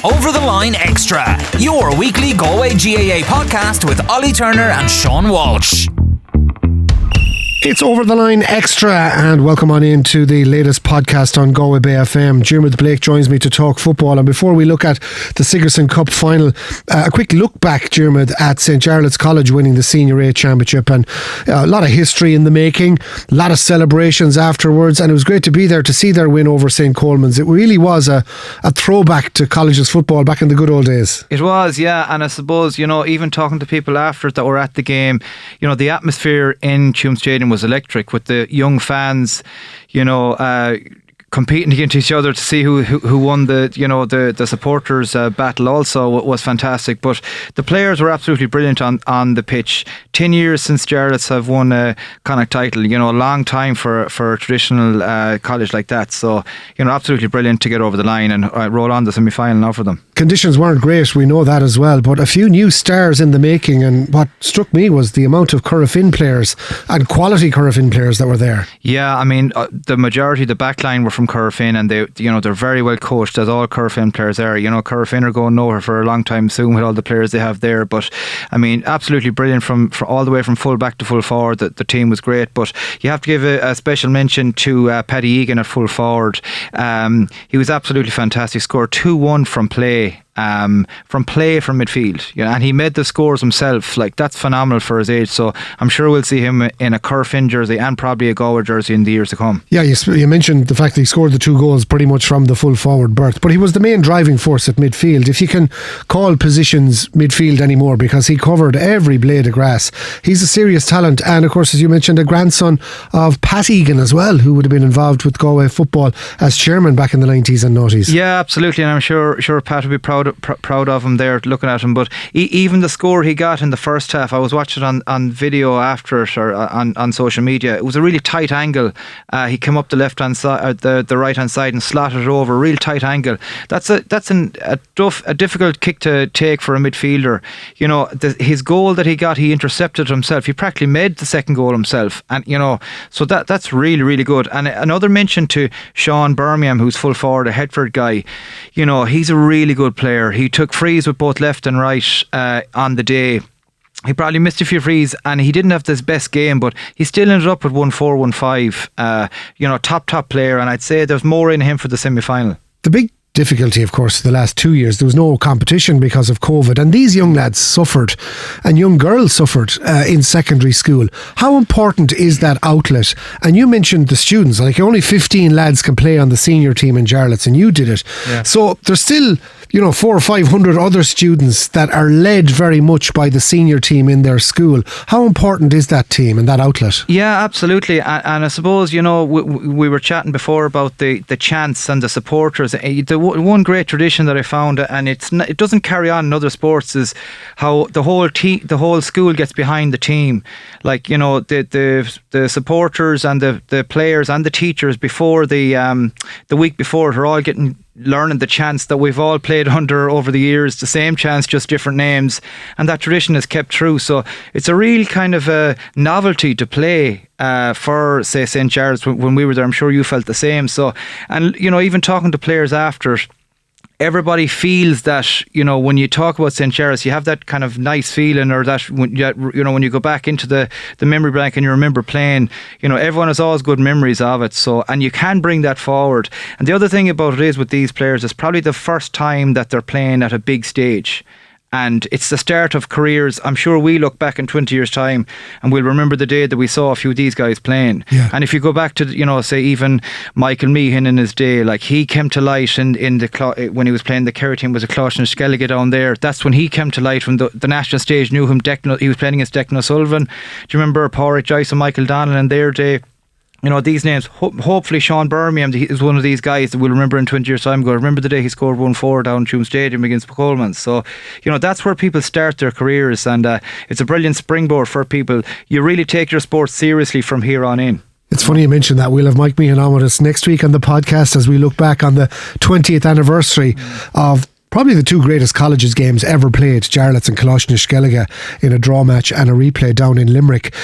Over the Line Extra, your weekly Galway GAA podcast with Ollie Turner and Sean Walsh. It's Over the Line Extra, and welcome on into the latest podcast on Galway Bay FM. Diarmuid Blake joins me to talk football, and before we look at the Sigerson Cup final, a quick look back, Diarmuid, at St. Jarlath's College winning the Senior A Championship, and a lot of history in the making, a lot of celebrations afterwards, and it was great to be there to see their win over St. Coleman's. It really was a throwback to colleges football back in the good old days. It was, yeah, and I suppose, even talking to people after that were at the game, the atmosphere in Tuam Stadium was electric, with the young fans, competing against each other to see who won the supporters battle also was fantastic. But the players were absolutely brilliant on the pitch. 10 years since Jarlath have won a Connacht title, a long time for a traditional college like that. So, absolutely brilliant to get over the line and roll on the semi-final now for them. Conditions weren't great, we know that as well, but a few new stars in the making, and what struck me was the amount of Currafin players and quality Currafin players that were there. Yeah, I mean, the majority of the backline were from Currafin, and they're very well coached, as all Currafin players are. Currafin are going nowhere for a long time soon with all the players they have there, but I mean, absolutely brilliant from all the way from full back to full forward. The team was great, but you have to give a special mention to Paddy Egan at full forward. He was absolutely fantastic. Scored 2-1 from play. From midfield, and he made the scores himself. Like, that's phenomenal for his age. So I'm sure we'll see him in a Currafin jersey and probably a Galway jersey in the years to come. Yeah, you mentioned the fact that he scored the 2 goals pretty much from the full forward berth, but he was the main driving force at midfield, if you can call positions midfield anymore, because he covered every blade of grass. He's a serious talent, and of course, as you mentioned, a grandson of Pat Egan as well, who would have been involved with Galway football as chairman back in the 90s and 90s. Yeah, absolutely, and I'm sure Pat would be proud of him there, looking at him. But even the score he got in the first half, I was watching on video after it, or on social media. It was a really tight angle. He came up the left hand side, the right hand side, and slotted it over. Real tight angle. That's a difficult kick to take for a midfielder. His goal that he got, he intercepted himself. He practically made the second goal himself, and so that's really, really good. And another mention to Sean Birmingham, who's full forward, a Headford guy. He's a really good player. He took frees with both left and right on the day. He probably missed a few frees, and he didn't have his best game, but he still ended up with 1-4, 1-5. Top player, and I'd say there's more in him for the semi-final. The big difficulty, of course, the last 2 years, there was no competition because of COVID, and these young lads suffered, and young girls suffered in secondary school. How important is that outlet? And you mentioned the students, like only 15 lads can play on the senior team in Jarlath, and you did it. Yeah. So there's still 400 or 500 other students that are led very much by the senior team in their school. How important is that team and that outlet? Yeah, absolutely. And I suppose, we were chatting before about the chants and the supporters. The one great tradition that I found, and it doesn't carry on in other sports, is how the whole school gets behind the team. Like, the supporters and the players and the teachers before the week before are all learning the chants that we've all played under over the years, the same chants, just different names, and that tradition is kept true. So it's a real kind of a novelty to play for, say, St. Jarlath's. When we were there, I'm sure you felt the same. So, and even talking to players after, everybody feels that, when you talk about St. Jarlath's, you have that kind of nice feeling, or that when you go back into the memory bank and you remember playing, everyone has always good memories of it. So, and you can bring that forward. And the other thing about it is, with these players, it's probably the first time that they're playing at a big stage. And it's the start of careers. I'm sure we look back in 20 years' time and we'll remember the day that we saw a few of these guys playing. Yeah. And if you go back to, say even Michael Meehan in his day, like, he came to light in when he was playing the Kerry team, was a Closh Skellige down there. That's when he came to light, when the national stage knew him. He was playing against Declan O'Sullivan. Do you remember Pádraig Joyce and Michael Donnellan in their day? These names. Hopefully Sean Birmingham is one of these guys that we'll remember in 20 years' time. Remember the day he scored 1-4 down Tuam Stadium against Coleman's. So, that's where people start their careers, and it's a brilliant springboard for people. You really take your sport seriously from here on in. It's funny you mentioned that. We'll have Mike Meehan on with us next week on the podcast as we look back on the 20th anniversary of probably the 2 greatest colleges games ever played, Jarlath and Connacht Colleges, in a draw match and a replay down in Limerick.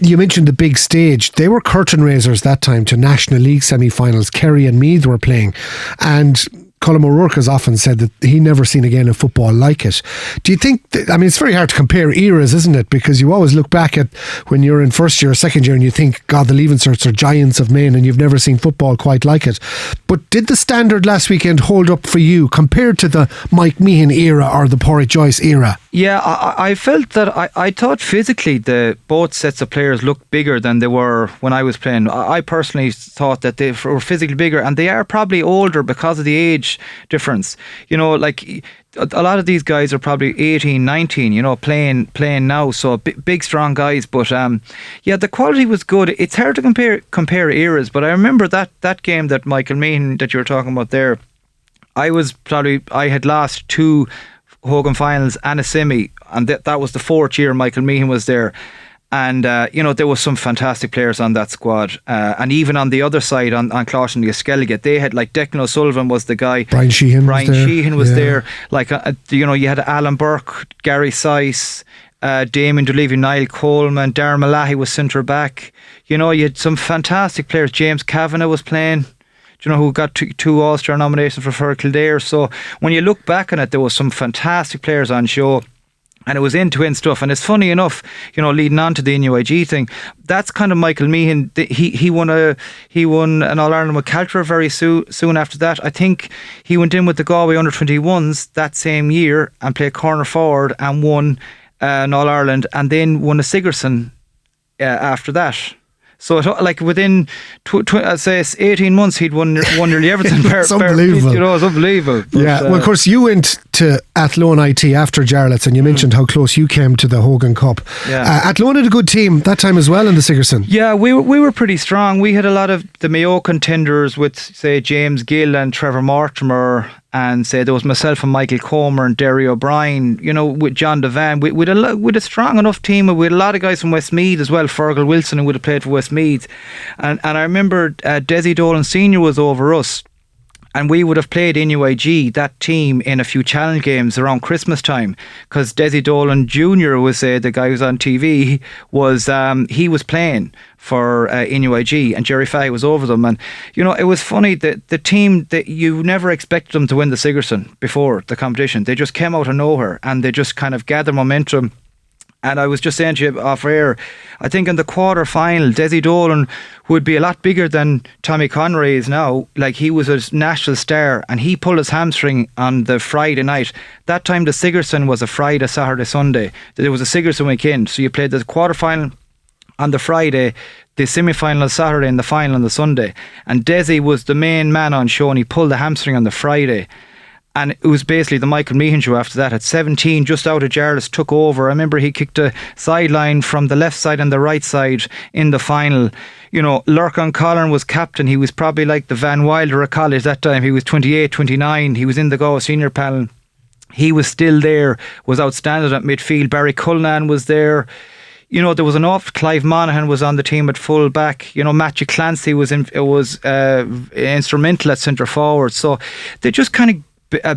You mentioned the big stage. They were curtain raisers that time to National League semi-finals. Kerry and Meath were playing, and Colm O'Rourke has often said that he never seen a game of football like it. Do you think it's very hard to compare eras, isn't it? Because you always look back at when you're in first year or second year and you think, God, the Leaving Certs are giants of men and you've never seen football quite like it. But did the standard last weekend hold up for you compared to the Mike Meehan era or the Porrick Joyce era? Yeah, I felt that I thought physically both sets of players looked bigger than they were when I was playing. I personally thought that they were physically bigger, and they are probably older because of the age difference. Like a lot of these guys are probably 18, 19, playing now. So big, strong guys. But the quality was good. It's hard to compare eras, but I remember that game that Michael Meehan that you were talking about there. I had lost 2 Hogan finals and a semi, and that was the 4th year Michael Meehan was there. And there was some fantastic players on that squad, and even on the other side on Cláusin the Skellige, they had like Declan O'Sullivan was the guy, Brian Sheehan was there. Like you had Alan Burke, Gary Sice, Damien Dunleavy, Niall Coleman, Darren Malahy was centre back. You had some fantastic players. James Kavanagh was playing, who got 2 All-Star nominations for Fergal Kildare. So when you look back on it, there was some fantastic players on show. And it was end-to-end stuff. And it's funny enough, leading on to the NUIG thing, that's kind of Michael Meehan. He won an All-Ireland with Caltra very soon after that. I think he went in with the Galway under-21s that same year and played corner forward and won an All-Ireland, and then won a Sigerson after that. So like within I'd say 18 months he'd won nearly everything. It's unbelievable. It's unbelievable. But, well, of course you went to Athlone IT after Jarlath, and you mentioned how close you came to the Hogan Cup. Athlone had a good team that time as well in the Sigerson. Yeah, we were pretty strong. We had a lot of the Mayo contenders with, say, James Gill and Trevor Mortimer, and say there was myself and Michael Comer and Derry O'Brien, with John Devan. With a strong enough team. We had a lot of guys from Westmeath as well. Fergal Wilson, who would have played for Westmeath, and I remember Desi Dolan Senior was over us. And we would have played NUIG, that team, in a few challenge games around Christmas time, because Desi Dolan Jr. was the guy who's on TV, he was playing for NUIG, and Jerry Fahey was over them. And it was funny that the team, that you never expected them to win the Sigerson before the competition. They just came out of nowhere and they just kind of gathered momentum. And I was just saying to you off air, I think in the quarter final, Desi Dolan, who would be a lot bigger than Tommy Conroy is now, like he was a national star, and he pulled his hamstring on the Friday night. That time the Sigerson was a Friday, Saturday, Sunday. There was a Sigerson weekend, so you played the quarter final on the Friday, the semi-final on Saturday, and the final on the Sunday. And Desi was the main man on show, and he pulled the hamstring on the Friday. And it was basically the Michael Meehan show after that. At 17, just out of Jarlath, took over. I remember he kicked a sideline from the left side and the right side in the final. Lurcan Collin was captain. He was probably like the Van Wilder of college that time. He was 28, 29. He was in the Galway senior panel. He was still there, was outstanding at midfield. Barry Cullinan was there. There was an off. Clive Monaghan was on the team at full back. Matthew Clancy was instrumental at centre forward. So they just kind of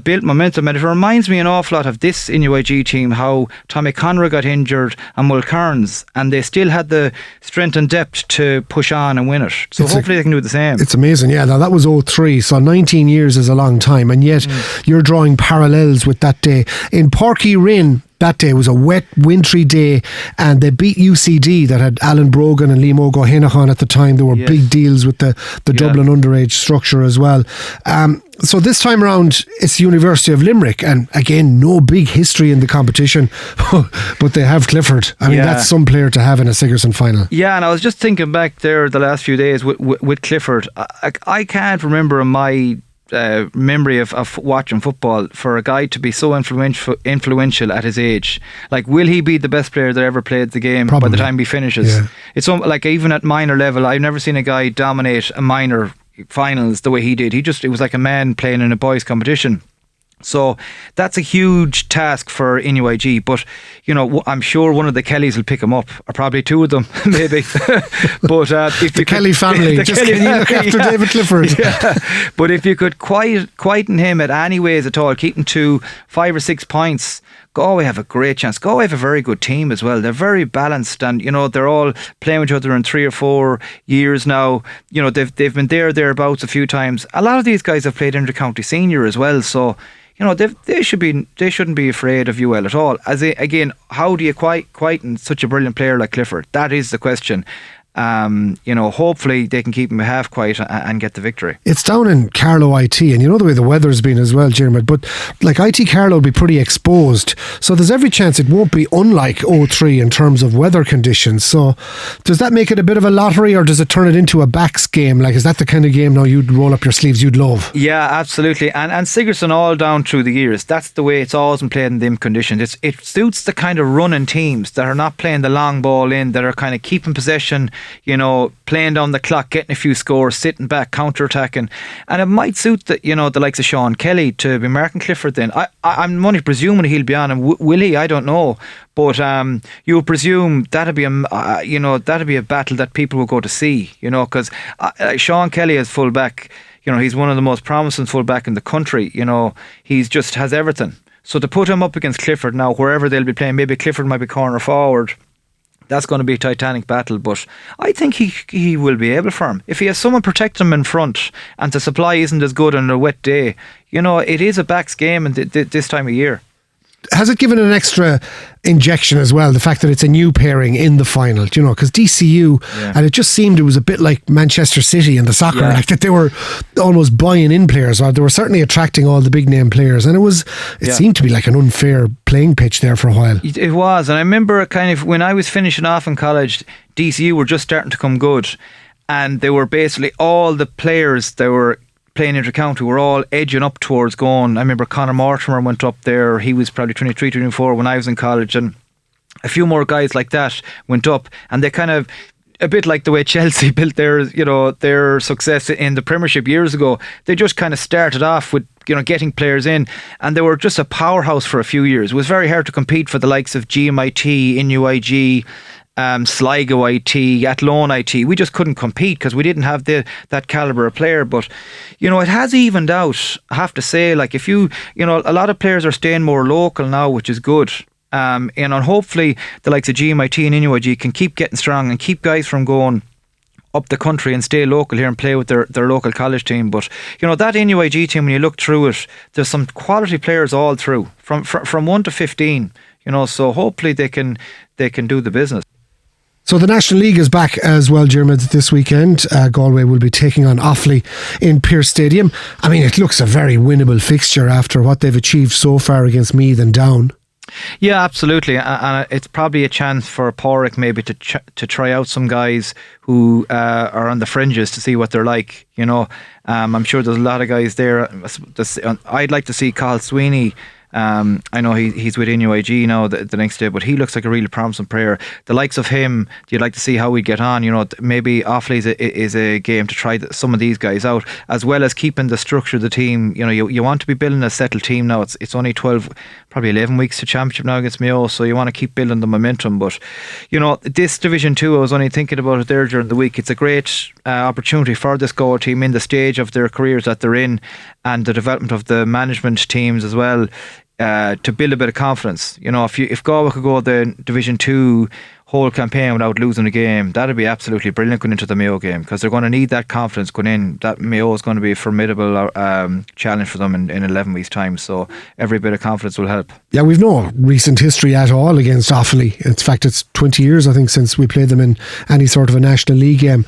built momentum, and it reminds me an awful lot of this NUIG team, how Tommy Conroy got injured and Mull Kearns, and they still had the strength and depth to push on and win it. So hopefully they can do the same. It's amazing. Now that was 03, so 19 years is a long time, and yet you're drawing parallels with that day. In Páirc Uí Rinn, that day was a wet, wintry day, and they beat UCD that had Alan Brogan and Liam O'Gohenach on at the time. There were big deals with the Dublin underage structure as well. So this time around, it's University of Limerick, and again, no big history in the competition, but they have Clifford. I mean, that's some player to have in a Sigerson final. Yeah, and I was just thinking back there the last few days with Clifford. I can't remember in my memory of watching football for a guy to be so influential at his age. Like, will he be the best player that ever played the game by the time he finishes? It's like, even at minor level, I've never seen a guy dominate a minor finals the way he did. It was like a man playing in a boys competition. So that's a huge task for NUIG, but I'm sure one of the Kellys will pick him up, or probably two of them maybe. But if the Kelly family, look after David Clifford. But if you could quieten him at any ways at all, keep him to 5 or 6 points, Galway have a great chance. Galway have a very good team as well. They're very balanced, and they're all playing with each other in 3 or 4 years now. They've been thereabouts a few times. A lot of these guys have played inter-county senior as well, so they shouldn't be afraid of UL at all. Again, how do you quieten such a brilliant player like Clifford? That is the question. Hopefully they can keep him half quiet and get the victory. It's down in Carlow IT, and you know the way the weather's been as well, Diarmuid, but like IT Carlow will be pretty exposed, so there's every chance it won't be unlike O3 in terms of weather conditions. So does that make it a bit of a lottery, or does it turn it into a backs game? Like, is that the kind of game now you'd roll up your sleeves you'd love? Yeah, absolutely. And Sigerson all down through the years, that's the way it's always been played in them conditions. It suits the kind of running teams that are not playing the long ball in, that are kind of keeping possession, playing down the clock, getting a few scores, sitting back, counter-attacking. And it might suit the likes of Sean Kelly to be marking Clifford then. I'm only presuming he'll be on him. Will he? I don't know. But you would presume that'd be a battle that people will go to see, because Sean Kelly as full-back, he's one of the most promising full-back in the country. He's just has everything. So to put him up against Clifford now, wherever they'll be playing, maybe Clifford might be corner forward, that's going to be a titanic battle, but I think he will be able for him. If he has someone protect him in front and the supply isn't as good on a wet day, it is a backs game this time of year. Has it given an extra injection as well, the fact that it's a new pairing in the final, because DCU, and it just seemed it was a bit like Manchester City in the soccer, like that they were almost buying in players, or they were certainly attracting all the big name players, and it seemed to be like an unfair playing pitch there for a while. It was, and I remember kind of when I was finishing off in college, DCU were just starting to come good, and they were basically all the players that were playing inter-county were all edging up towards going. I remember Conor Mortimer went up there. He was probably 23, 24 when I was in college, and a few more guys like that went up, and they kind of, a bit like the way Chelsea built their success in the Premiership years ago. They just kind of started off with getting players in, and they were just a powerhouse for a few years. It was very hard to compete for the likes of GMIT, NUIG, Sligo IT, Athlone IT. We just couldn't compete because we didn't have that calibre of player. But it has evened out, I have to say. Like, if a lot of players are staying more local now, which is good. And hopefully the likes of GMIT and NUIG can keep getting strong and keep guys from going up the country and stay local here and play with their local college team. But that NUIG team, when you look through it, there's some quality players all through from 1 to 15. So hopefully they can do the business. So the National League is back as well, Diarmuid, this weekend. Galway will be taking on Offaly in Pearse Stadium. I mean, it looks a very winnable fixture after what they've achieved so far against Meath and Down. Yeah, absolutely, and it's probably a chance for Porrick maybe to try out some guys who are on the fringes to see what they're like. I'm sure there's a lot of guys there. I'd like to see Carl Sweeney. I know he's with NUIG now the next day, but he looks like a really promising player. The likes of him, you'd like to see how we get on. Maybe Offaly is a game to try some of these guys out, as well as keeping the structure of the team. You want to be building a settled team now. It's only 12, probably 11 weeks to championship now against Mayo, so you want to keep building the momentum. But this Division 2, I was only thinking about it there during the week. It's a great opportunity for this Galway team in the stage of their careers that they're in, and the development of the management teams as well. To build a bit of confidence. If Galway could go the Division 2 whole campaign without losing a game, that'd be absolutely brilliant going into the Mayo game, because they're going to need that confidence going in. That Mayo is going to be a formidable challenge for them in 11 weeks' time, so every bit of confidence will help. Yeah, we've no recent history at all against Offaly. In fact, it's 20 years, I think, since we played them in any sort of a National League game.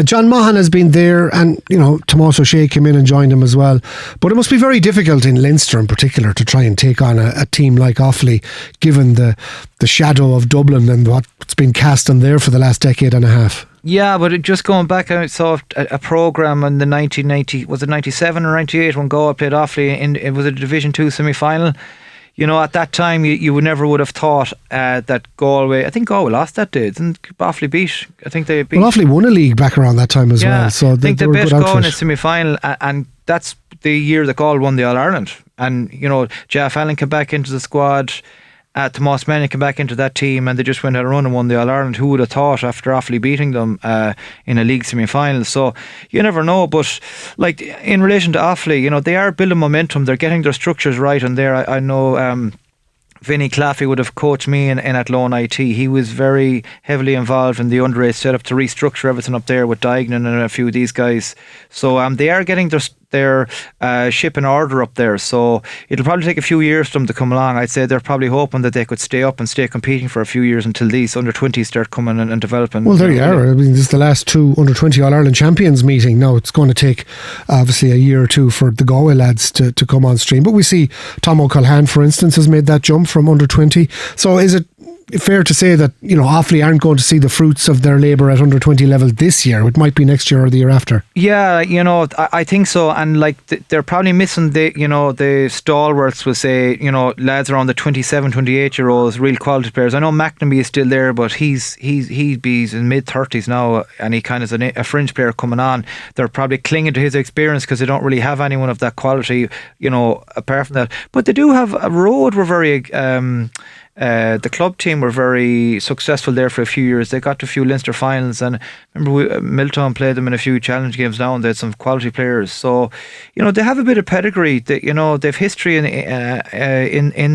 John Maughan has been there, and Tomás O'Shea came in and joined him as well. But it must be very difficult in Leinster in particular to try and take on a team like Offaly, given the shadow of Dublin and what's been cast on there for the last decade and a half. Yeah, but just going back, I saw a programme in the 1990, was it 97 or 98, when Galway played Offaly, it was a Division 2 semi-final. At that time, you would never would have thought that Galway, I think Galway lost that day. Didn't Offaly beat? I think they beat. Well, Offaly won a league back around that time as well. So I think they beat Galway in a semi-final, and that's the year that Galway won the All-Ireland. And, Jeff Allen came back into the squad. Tomás Manning came back into that team, and they just went on a run and won the All-Ireland. Who would have thought, after Offaly beating them in a league semi-final? So you never know. But like, in relation to Offaly, they are building momentum. They're getting their structures right, and there I know Vinny Claffey would have coached me in Athlone IT. He was very heavily involved in the underage setup to restructure everything up there with Dignan and a few of these guys. So they are getting their ship in order up there. So it'll probably take a few years for them to come along. I'd say they're probably hoping that they could stay up and stay competing for a few years until these under-20s start coming and developing. Well, there you are. I mean, this is the last 2 under-20 All-Ireland champions meeting. Now, it's going to take obviously a year or two for the Galway lads to come on stream. But we see Tom O'Callaghan, for instance, has made that jump from under-20. So is it fair to say that, Offaly aren't going to see the fruits of their labour at under-20 level this year? It might be next year or the year after. Yeah, I think so. And like they're probably missing the stalwarts, will say, lads around the 27, 28 year olds, real quality players. I know McNamee is still there, but he'd be in mid-30s now, and he kind of is a fringe player coming on. They're probably clinging to his experience because they don't really have anyone of that quality, apart from that. But they do have a road. We're very the club team were very successful there for a few years. They got to a few Leinster finals, and remember Milton played them in a few challenge games now, and they had some quality players. So they have a bit of pedigree. They've history in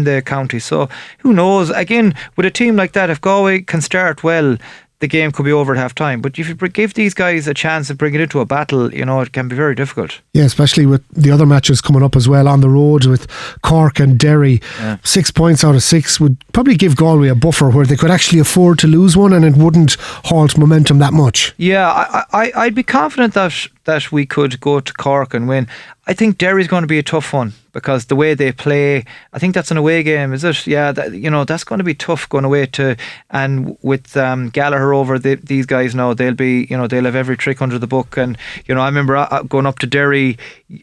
the county. So who knows? Again, with a team like that, if Galway can start well, the game could be over at half time. But if you give these guys a chance to bring it into a battle, it can be very difficult. Yeah, especially with the other matches coming up as well on the road with Cork and Derry. Yeah. 6 points out of 6 would probably give Galway a buffer where they could actually afford to lose one, and it wouldn't halt momentum that much. Yeah, I'd be confident that we could go to Cork and win. I think Derry's going to be a tough one because the way they play, I think that's an away game, is it? Yeah, that's going to be tough going away to, and with Gallagher over these guys now, they'll be, they'll have every trick under the book. And I remember going up to Derry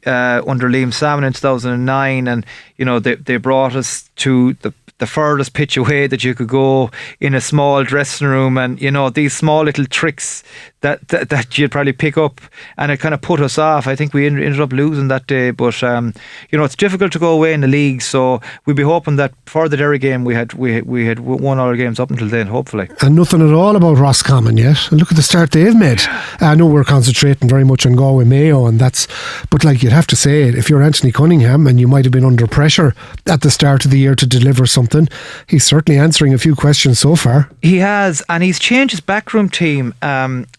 under Liam Salmon in 2009, and they brought us to the furthest pitch away that you could go in a small dressing room, and these small little tricks that you'd probably pick up, and it kind of put us off. I think we ended up losing that day, but it's difficult to go away in the league, so we'd be hoping that for the Derry game we had won all our games up until then, hopefully. And nothing at all about Roscommon yet. And look at the start they've made. I know we're concentrating very much on Galway Mayo, and but you'd have to say it, if you're Anthony Cunningham and you might have been under pressure at the start of the year to deliver something, he's certainly answering a few questions so far. He has, and he's changed his backroom team.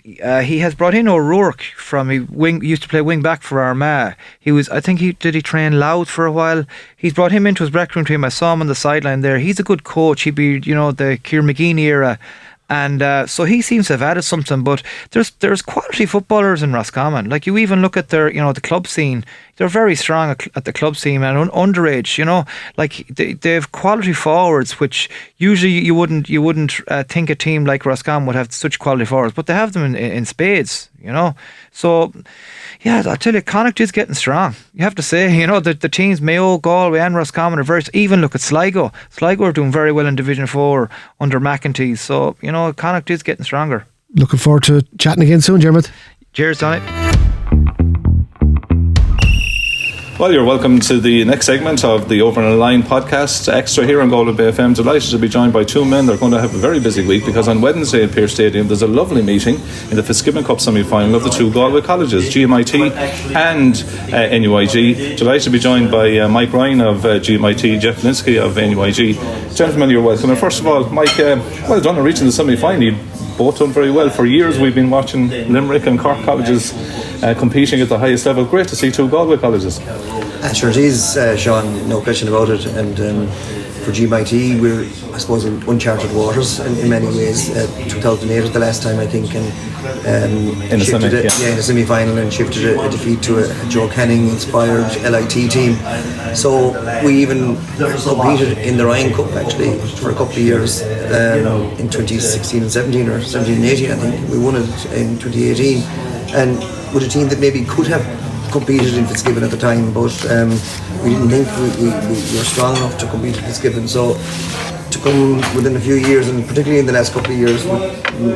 He has brought in O'Rourke he used to play wing back for Armagh. Did he train Louth for a while? He's brought him into his backroom team. I saw him on the sideline there. He's a good coach. He'd be, the Ciara McGeaney era. And so he seems to have added something, but there's quality footballers in Roscommon. Like, you even look at their, the club scene, they're very strong at the club scene and underage, like they have quality forwards, which usually you wouldn't think a team like Roscommon would have such quality forwards, but they have them in spades, So, yeah, I tell you, Connacht is getting strong. You have to say, the teams Mayo, Galway and Roscommon are very. Even look at Sligo. Sligo are doing very well in Division 4 under McEntee. So, Connacht is getting stronger. Looking forward to chatting again soon, Diarmuid. Cheers, Tony. Well, you're welcome to the next segment of the Over and Line podcast extra here on Galway Bay FM. Delighted to be joined by two men. They're going to have a very busy week because on Wednesday at Pearse Stadium there's a lovely meeting in the Fitzgibbon Cup semi-final of the two Galway colleges, GMIT and NUIG. Delighted to be joined by Mike Ryan of GMIT, Jeff Lynskey of NUIG. Gentlemen, you're welcome. And first of all, Mike, well done on reaching the semi-final. You both done very well. For years we've been watching Limerick and Cork colleges competing at the highest level. Great to see two Galway colleges. Sure it is, Sean, no question about it. And for GMIT, we're, I suppose, in uncharted waters in many ways. 2008 was the last time, I think, and in the semi-final, and shifted a defeat to a Joe Canning-inspired LIT team. So we even competed in the Ryan Cup, actually, for a couple of years in 2016 and 17, or 17 and 18, I think. We won it in 2018, and with a team that maybe could have competed in Fitzgibbon at the time, but we didn't think we were strong enough to compete in Fitzgibbon. So to come within a few years, and particularly in the last couple of years,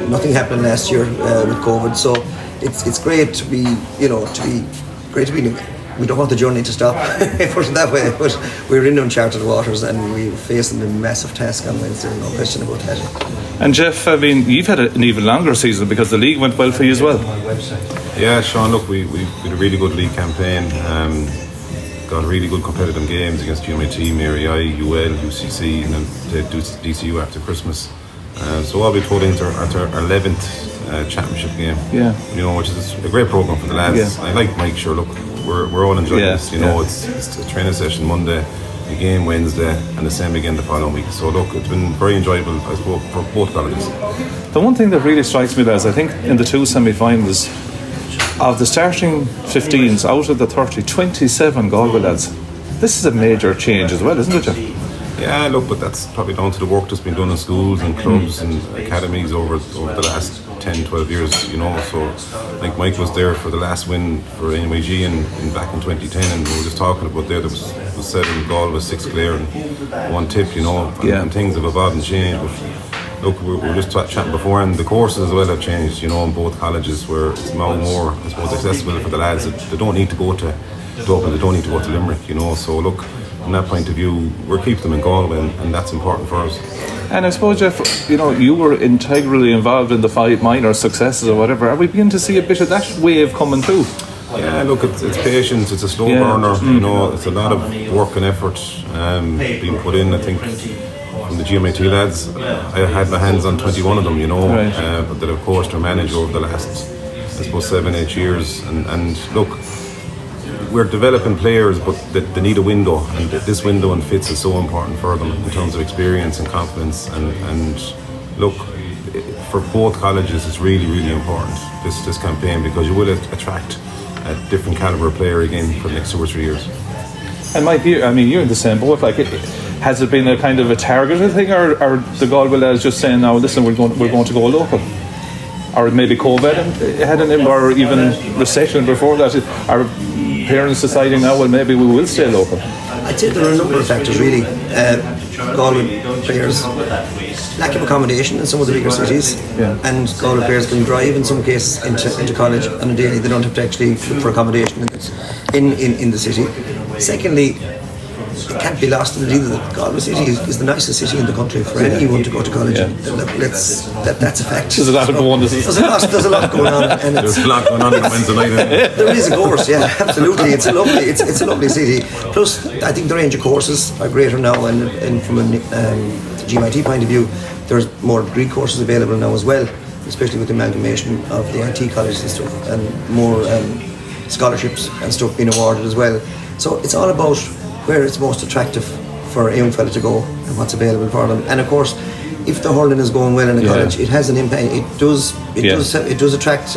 nothing happened last year with COVID. So it's great to be, we don't want the journey to stop, put it that way, but we're in uncharted waters and we're facing a massive task on Wednesday, no question about that. And Jeff, I mean, you've had an even longer season because the league went well for you as well. Yeah, Sean, look, we had a really good league campaign. gone really good competitive games against GMIT, Mary I, UL, UCC, and then played DCU after Christmas. So I'll be told into our 11th championship game. Yeah. You know, which is a great program for the lads. Yeah. I like Mike. Sure, look, we're all enjoying this. You know, it's a training session Monday, a game Wednesday, and the same again the following week. So look, it's been very enjoyable, I suppose, for both colleges. The one thing that really strikes me, lads, I think in the 2 semi-finals, of the starting 15s out of the 30, 27 Galway lads. This is a major change as well, isn't it, Jeff? Yeah, look, but that's probably down to the work that's been done in schools and clubs and academies over the last 10, 12 years, you know. So like Mike was there for the last win for NUIG in back in 2010, and we were just talking about there was 7 Galway, 6 Clare and 1 Tip, you know, and things have evolved and changed. But look, we were just chatting before, and the courses as well have changed, you know, in both colleges, where it's now more, I suppose, accessible for the lads. They don't need to go to Dublin, they don't need to go to Limerick, you know. So look, from that point of view, we're keeping them in Galway, and that's important for us. And I suppose, Jeff, you know, you were integrally involved in the 5 minor successes or whatever. Are we beginning to see a bit of that wave coming through? Yeah, look, it's patience, it's a slow burner, you know, it's a lot of work and effort being put in. I think from the GMIT lads, I had my hands on 21 of them, you know, but that of course they're managed over the last, I suppose, 7-8 years. And look, we're developing players, but they need a window, and this window and Fitz is so important for them in terms of experience and confidence. And look, for both colleges, it's really, really important, this campaign, because you will attract a different calibre player again for the next 2 or 3 years. And Mike, you're in the same boat. Like, has it been a kind of a targeted thing, or the Galway lads just saying, "Now, listen, we're going to go local"? Or maybe COVID had an impact, or even recession before that. Are parents deciding now, well, maybe we will stay local? I'd say there are a number of factors, really. Galway players lack of accommodation in some of the bigger cities, and Galway players can drive in some cases into college on a daily. They don't have to actually look for accommodation in the city. Secondly, it can't be lost in it either that Galway City is the nicest city in the country for anyone to go to college. That's a fact. There's a lot of bonuses. There's a lot going on, and there's a lot going on Wednesday night. There is, of course, yeah, absolutely. It's a lovely city. Plus, I think the range of courses are greater now, and from a GMIT point of view, there's more degree courses available now as well, especially with the amalgamation of the IT colleges and stuff, and more scholarships and stuff being awarded as well. So it's all about where it's most attractive for a young fella to go and what's available for them. And of course, if the hurling is going well in a college, it has an impact. It does attract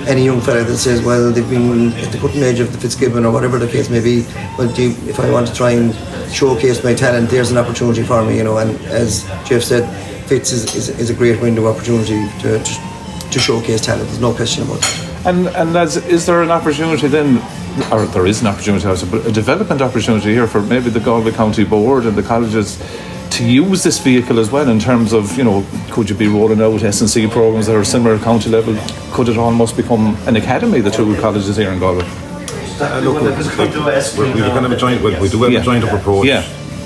any young fella that says, well, they've been at the cutting edge of the Fitzgibbon or whatever the case may be. Well, if I want to try and showcase my talent, there's an opportunity for me, you know. And as Jeff said, Fitz is a great window opportunity to showcase talent. There's no question about that. And is there an opportunity then, or there is an opportunity, a development opportunity here for maybe the Galway County Board and the colleges to use this vehicle as well, in terms of, you know, could you be rolling out S&C programs that are similar at county level? Could it almost become an academy, the 2 colleges here in Galway? Look, we kind of a joint. We do have a joint up approach,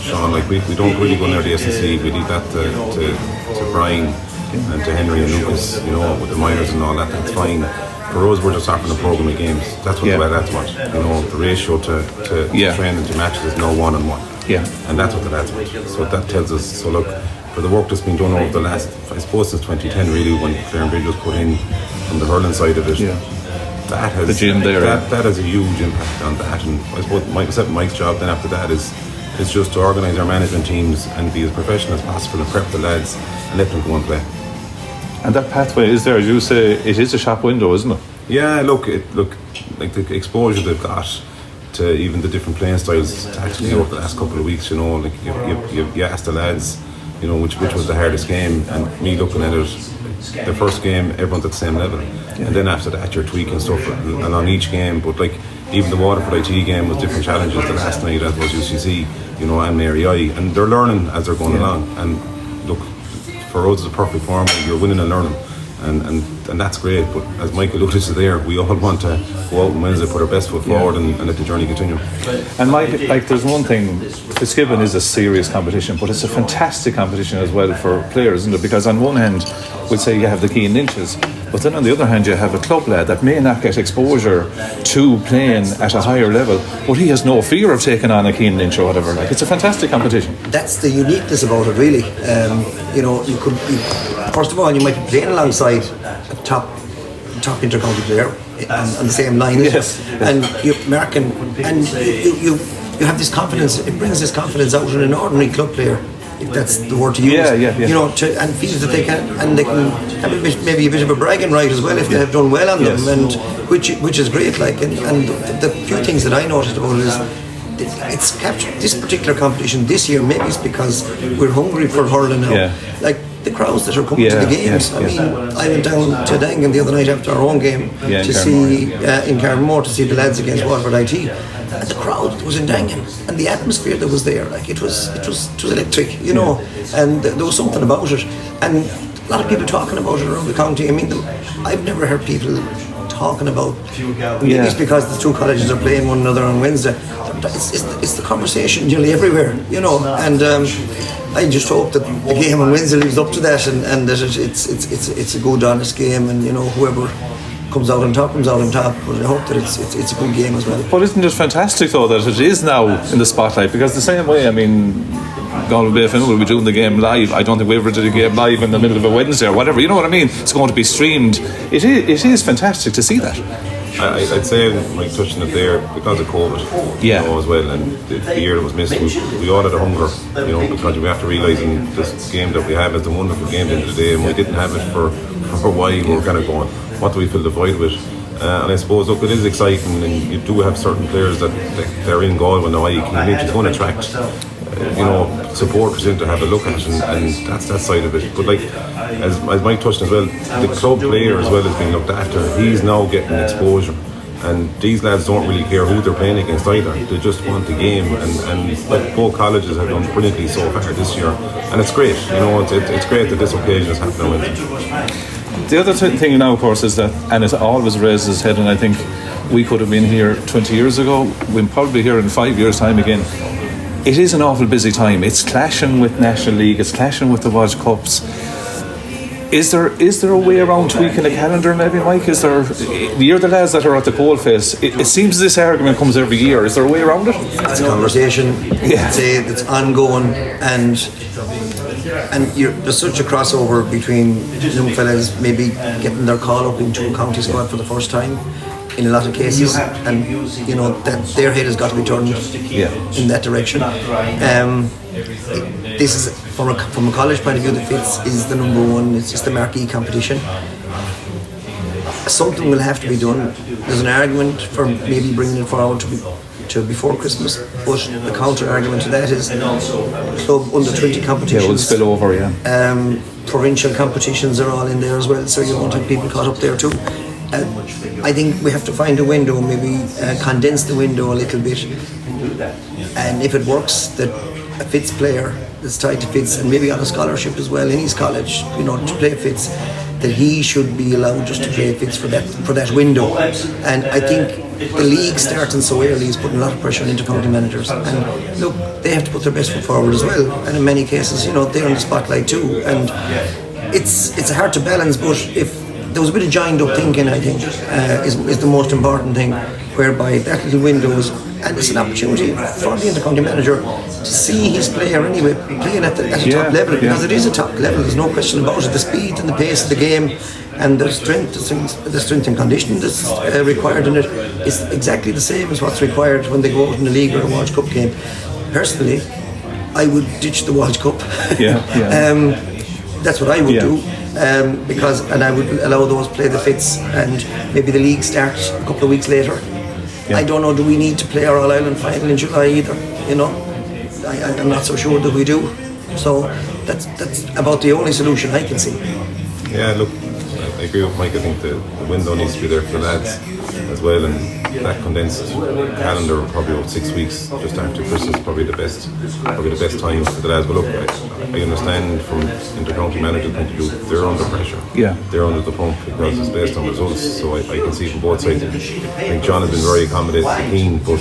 Sean. Like we don't really go near the S&C. We leave that to Brian and to Henry and Lucas, you know, with the minors and all that. That's fine. For us, we're just offering a programme of games. That's what the lads want. You know, the ratio to training to matches is now 1-on-1. Yeah. And that's what the lads want. So that tells us. So look, for the work that's been done over the last, I suppose, since 2010, really, when Clare Bridge was put in from the hurling side of it, that has the gym there. That has a huge impact on that. And I suppose Mike's job then after that is just to organise our management teams and be as professional as possible and prep the lads and let them go and play. And that pathway is there, as you say, it is a shop window, isn't it? Yeah, look, like the exposure they've got to even the different playing styles tactically over the last couple of weeks, you know, like you asked the lads, you know, which was the hardest game, and me looking at it, the first game, everyone's at the same level, and then after that you're tweaking stuff and on each game, but like even the Waterford IT game was different challenges the last night, as was UCC, you know, and Mary I, and they're learning as they're going along, and look, for us it's a perfect form. You're winning and learning, and that's great. But as Michael alluded to there, we all want to go out on Wednesday, put our best foot forward, and let the journey continue. And Mike, like, there's one thing, Fitzgibbon is a serious competition, but it's a fantastic competition as well for players, isn't it? Because on one hand, we'd say you have the keen inches, but then on the other hand, you have a club lad that may not get exposure to playing at a higher level, but he has no fear of taking on a keen inch or whatever. Like, it's a fantastic competition. That's the uniqueness about it, really. You know, first of all, you might be playing alongside a top inter-county player on the same line, yes. And you're marking, and you have this confidence. It brings this confidence out in an ordinary club player, if that's the word to use. Yeah. You know, and feels that they can have maybe a bit of a bragging right as well if they have done well on them, and which is great. Like, and the few things that I noticed about it is, it's captured this particular competition this year. Maybe it's because we're hungry for hurling now. Yeah. Like the crowds that are coming to the games. I mean, I went down to Dangan the other night after our own game to see in Carnmore to see the lads against Waterford IT, and the crowd was in Dangan, and the atmosphere that was there, like it was electric, you know, and there was something about it, and a lot of people talking about it around the county. I mean, I've never heard people talking about. Maybe it's because the two colleges are playing one another on Wednesday. It's the conversation nearly everywhere, you know, and I just hope that the game on Wednesday lives up to that, and that it's a good, honest game, and you know, whoever comes out on top. But I hope that it's a good game as well. But isn't it fantastic though that it is now in the spotlight? Because the same way, I mean, Galway and Offaly will be doing the game live. I don't think we ever did a game live in the middle of a Wednesday or whatever. You know what I mean? It's going to be streamed. It is fantastic to see that. I'd say, like, touching it there, because of COVID, you know, as well, and the year that was missed, we all had a hunger, you know, because we have to realise this game that we have is a wonderful game at the end of the day, and we didn't have it for a while. We were kind of going, what do we fill the void with? And I suppose, look, it is exciting, and you do have certain players that they're in Galway now, it's going to attract you know, supporters in to have a look at, and that's that side of it. But like, as Mike touched as well, the club player as well is being looked after. He's now getting exposure, and these lads don't really care who they're playing against either. They just want the game, and like, both colleges have done brilliantly so far this year, and it's great. You know, it's great that this occasion is happening. The other thing now, of course, is that, and it always raises its head, and I think we could have been here 20 years ago, we'll probably be here in 5 years' time again. It is an awful busy time. It's clashing with National League, it's clashing with the World Cups. Is there a way around tweaking the calendar, maybe, Mike? You're the lads that are at the coalface. It seems this argument comes every year. Is there a way around it? It's a conversation. It's ongoing, and there's such a crossover between young fellas maybe getting their call up into a county squad for the first time in a lot of cases, and you know that their head has got to be turned in that direction. This is from a college point of view. The Fitz is the number one. It's just the marquee competition. Something will have to be done. There's an argument for maybe bringing it forward to before Christmas, but the counter argument to that is club under 20 competitions. Yeah, will spill over. Provincial competitions are all in there as well, so you won't have people caught up there too. I think we have to find a window, maybe condense the window a little bit, and if it works, that a Fitz player that's tied to Fitz and maybe on a scholarship as well in his college, you know, to play Fitz, that he should be allowed just to play Fitz for that window. And I think the league starting so early is putting a lot of pressure on inter-county managers, and look, they have to put their best foot forward as well, and in many cases, you know, they're in the spotlight too, and it's hard to balance. But if there was a bit of joined up thinking, I think, is the most important thing, whereby that little window is, and it's an opportunity for the inter-county manager to see his player anyway playing at a top level, because it is a top level, there's no question about it. The speed and the pace of the game and the strength and conditioning that's required in it is exactly the same as what's required when they go out in the league or a World Cup game. Personally, I would ditch the World Cup. That's what I would do. And I would allow those play the Fitz, and maybe the league starts a couple of weeks later. I don't know, do we need to play our All-Ireland final in July either? You know, I'm not so sure that we do. So that's about the only solution I can see. Yeah, look, I agree with Mike. I think the window needs to be there for the lads. as well, and that condensed calendar probably about 6 weeks just after Christmas, probably the best time for the lads. But look, I understand from inter-county manager point of view, they're under pressure. Yeah. They're under the pump because it's based on results. So I can see from both sides. I think John has been very accommodating to Keane, but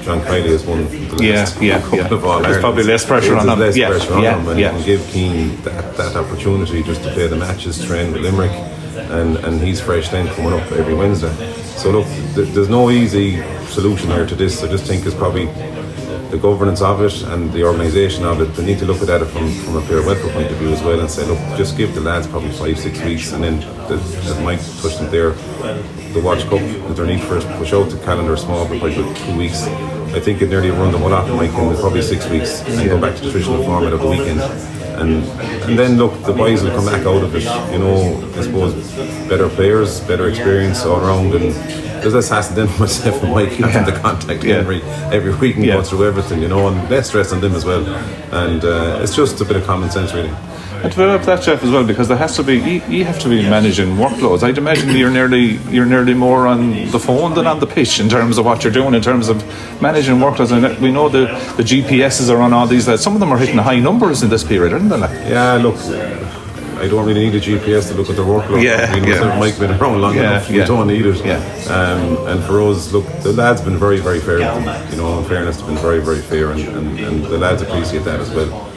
John Kiley has won the last couple of all. There's probably less pressure on him. Less pressure on him, and you can give Keane that opportunity just to play the matches, train with Limerick, and he's fresh then coming up every Wednesday. So look, there's no easy solution here to this. I just think it's probably the governance of it and the organisation of it. They need to look at it from a player welfare point of view as well, and say, look, just give the lads probably 5-6 weeks, and then as Mike touched on there, the Watch Cup, if there need for it, push out the calendar small, but by 2 weeks. I think it nearly run them all off, Mike, in probably 6 weeks, and go back to the traditional format of the weekend. And then look, the boys will come back out of it, I suppose better players, better experience all around, and there's less hassle then for myself and Mike having to contact every week and go through everything, and less stress on them as well. And it's just a bit of common sense really. And to develop that, Jeff, as well, because there has to be, you have to be managing workloads. I'd imagine you're nearly more on the phone than on the pitch in terms of what you're doing, in terms of managing workloads. And we know the GPSs are on all these lads. Some of them are hitting high numbers in this period, aren't they? Yeah, look, I don't really need a GPS to look at their workload. Mike been around long enough. You don't need it. And for us, look, the lads been very, very fair. In fairness, they've been very, very fair, and the lads appreciate that as well.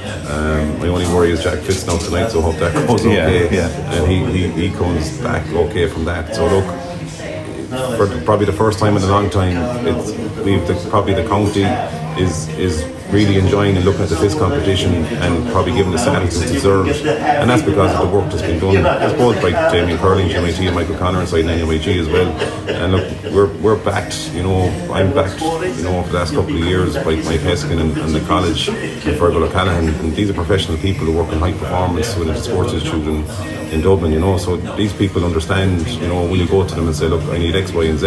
My only worry is Jack Fitz now tonight, so I hope that goes okay. And he comes back okay from that. So look, for probably the first time in a long time, probably the county is really enjoying and looking at the Fitz competition and probably giving the status it's deserved, and that's because of the work that's been done, I suppose, by Jamie Hurling, GMIT and Michael Connor inside NUIG as well. And look, we're backed, I'm backed, over the last couple of years by Mike Heskin and the college and Fergal O'Callaghan, and these are professional people who work in high performance within the Sports Institute in Dublin, so these people understand, when you go to them and say, look, I need X, Y and Z,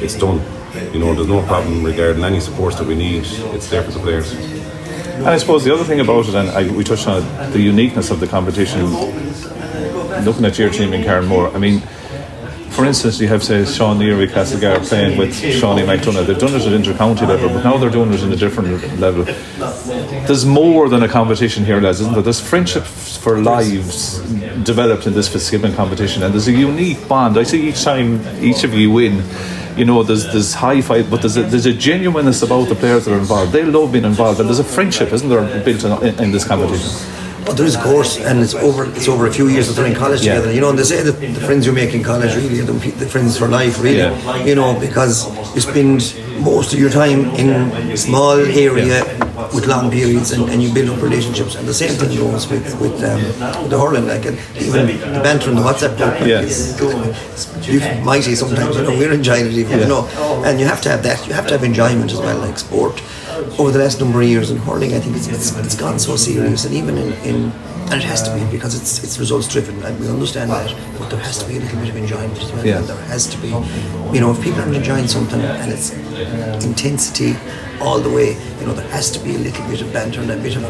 it's done. There's no problem regarding any supports that we need. It's there for the players. And I suppose the other thing about it, and we touched on it, the uniqueness of the competition. Looking at your team in Carnmore, I mean, for instance, you have, say, Sean Neary, Castlegar playing with Shawnee McDonough. They've done it at inter-county level, but now they're doing it in a different level. There's more than a competition here, lads, isn't there? There's friendships for lives developed in this Fitzgibbon competition, and there's a unique bond. I see each time each of you win, there's high fight, but there's a genuineness about the players that are involved. They love being involved, and there's a friendship, isn't there, built in this competition? Well, there is, of course, and it's over a few years that they're in college together. And they say that the friends you make in college really are the friends for life, really. Because you spend most of your time in a small area with long periods, and you build up relationships. And the same thing goes with the hurling, even the banter in the WhatsApp group is mighty sometimes. We're enjoying it even, and you have to have that. You have to have enjoyment as well, like sport. Over the last number of years in hurling, I think it's gone so serious, and even in and it has to be, because it's results driven, and we understand that, but there has to be a little bit of enjoyment as well. And there has to be, if people aren't enjoying something and it's intensity all the way, there has to be a little bit of banter and a bit of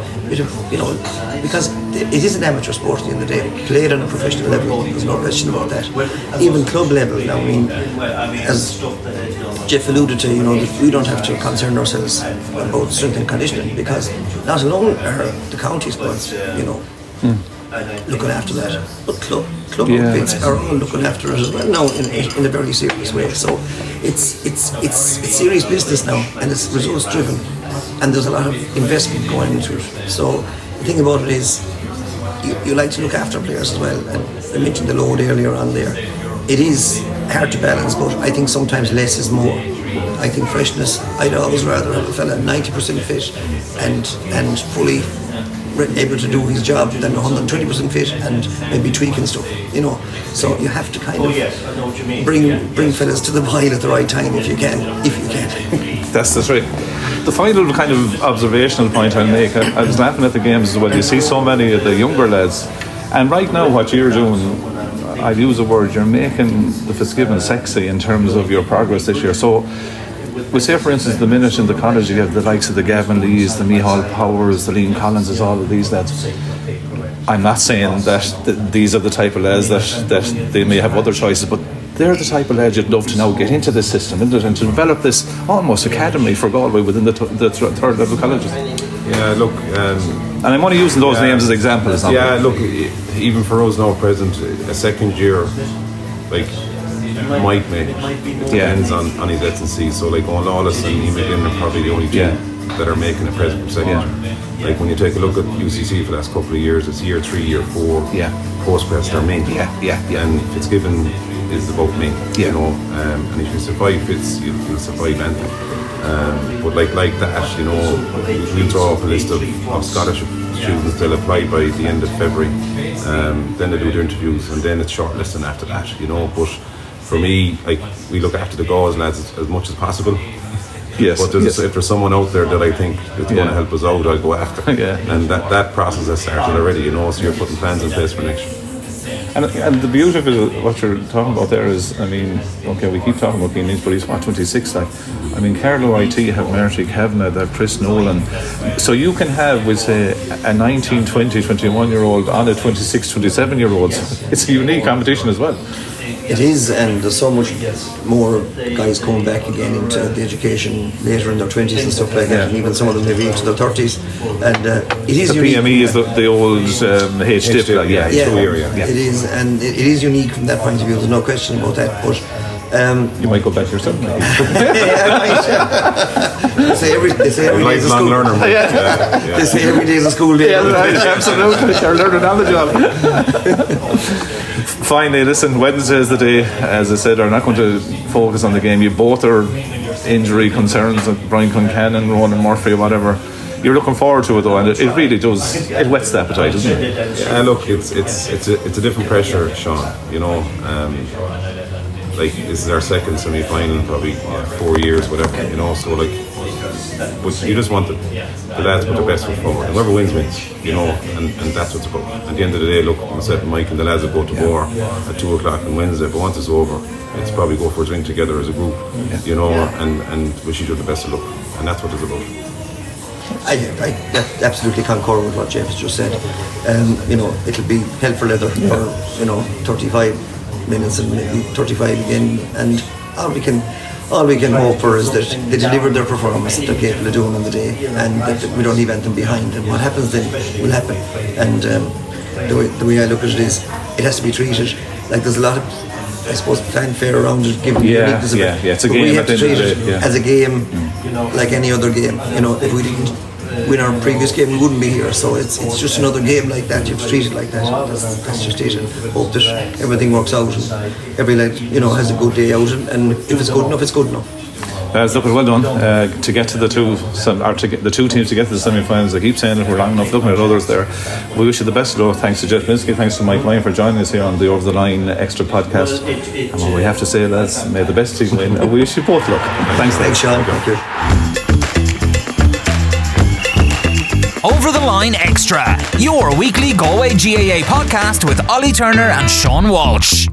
because it is an amateur sport at the end of the day, played on a professional level. There's no question about that. Even club level now, as Jeff alluded to, that we don't have to concern ourselves about strength and conditioning, because not alone are the county squads, looking after that, but club outfits are all looking after it as well now in a very serious way. So it's serious business now, and it's results driven, and there's a lot of investment going into it. So the thing about it is, you like to look after players as well, and I mentioned the load earlier on there. It is hard to balance, but I think sometimes less is more. I think freshness, I'd always rather have a fella 90% fit and fully able to do his job than 120% fit and maybe tweaking stuff, So you have to kind of bring fellas to the pile at the right time if you can. That's right. The final kind of observational point I'll make, I was laughing at the games as well. You see so many of the younger lads, and right now what you're doing, I'd use the word, you're making the Fitzgibbon sexy in terms of your progress this year. So we say, for instance, the minute in the college you have the likes of the Gavin Lees, the Micheál Powers, the Liam Collinses, all of these lads. I'm not saying that these are the type of lads that they may have other choices, but they're the type of lads you'd love to now get into this system, isn't it, and to develop this almost academy for Galway within the third level colleges. Yeah, look, and I'm only using those names as examples. Yeah, look, even for us now present, a second year, like, might make it. It depends on his S&C. So like Owen Lawless and Ian McGlynn are probably the only two that are making a present for second year. Like when you take a look at UCC for the last couple of years, it's year 3, year 4. Post-grad are main. And Fitzgibbon is about main. You know, and if you survive Fitz, you'll survive anything. But like that, you know, we'll draw up a list of scholarship students. They'll apply by the end of February. Then they do their interviews, and then it's shortlisting after that. You know, but for me, like, we look after the Galls lads as much as possible. But if there's someone out there that I think is going to help us out, I'll go after. And that process has started already, you know, so you're putting plans in place for next year. And the beauty of it, what you're talking about there is, I mean, okay, we keep talking about Keane, but he's 26, like, I mean, Carlow IT have Marty Kavanagh, they have Chris Nolan, so you can have, we say, a 19, 20, 21-year-old on a 26, 27-year-old. It's a unique competition as well. It is, and there's so much more guys coming back again into the education later in their 20s and stuff like that, and even some of them maybe into their 30s. And it is the unique. PME is the old H-dip. It is, and it is unique from that point of view. There's no question about that. But you might go back yourself. They say every day is a school. Learner. They say every day is a school day. Absolutely. You're learning on the job. Finally, listen, Wednesday is the day, as I said, are not going to focus on the game. You both are injury concerns, like Brian Concannon, Ronan Murphy, or whatever. You're looking forward to it though, and it really does, it whets the appetite, doesn't it? Yeah, look, it's a different pressure, Sean, you know. Like, this is our second semi-final in probably 4 years, whatever, you know, so like, but you just want the lads put their best foot forward. Whoever wins, you know, and that's what it's about. At the end of the day, look, myself and Mike and the lads will go to war at 2 o'clock on Wednesday, but once it's over, it's probably go for a drink together as a group, you know, and wish each other the best of luck, and that's what it's about. I absolutely concur with what Jeff has just said. You know, it'll be hell for leather for, you know, 35 minutes and maybe 35 again, and all we can hope for is that they deliver their performance that they're capable of doing on the day, and that we don't leave anything behind, and what happens then will happen. And the way I look at it is, it has to be treated like there's a lot of, I suppose, fanfare around it, given the uniqueness of it. It's a but game. we have to treat it as a game, like any other game. You know, if we didn't win our previous game, we wouldn't be here. So it's just another game like that. You have to treat it like that. That's just it. And hope that everything works out, and every lad, you know, has a good day out. And if it's good enough, it's good enough. Look, well done to get to the two teams to get to the semi-finals. I keep saying it, we're long enough looking at others there. We wish you the best of luck. Thanks to Jeff Lynskey, thanks to Mike Ryan for joining us here on the Over the Line Extra podcast. And what we have to say, lads, may the best team win, and we wish you both luck. Thanks, Sean. Thank you. Over the Line Extra, your weekly Galway GAA podcast with Ollie Turner and Sean Walsh.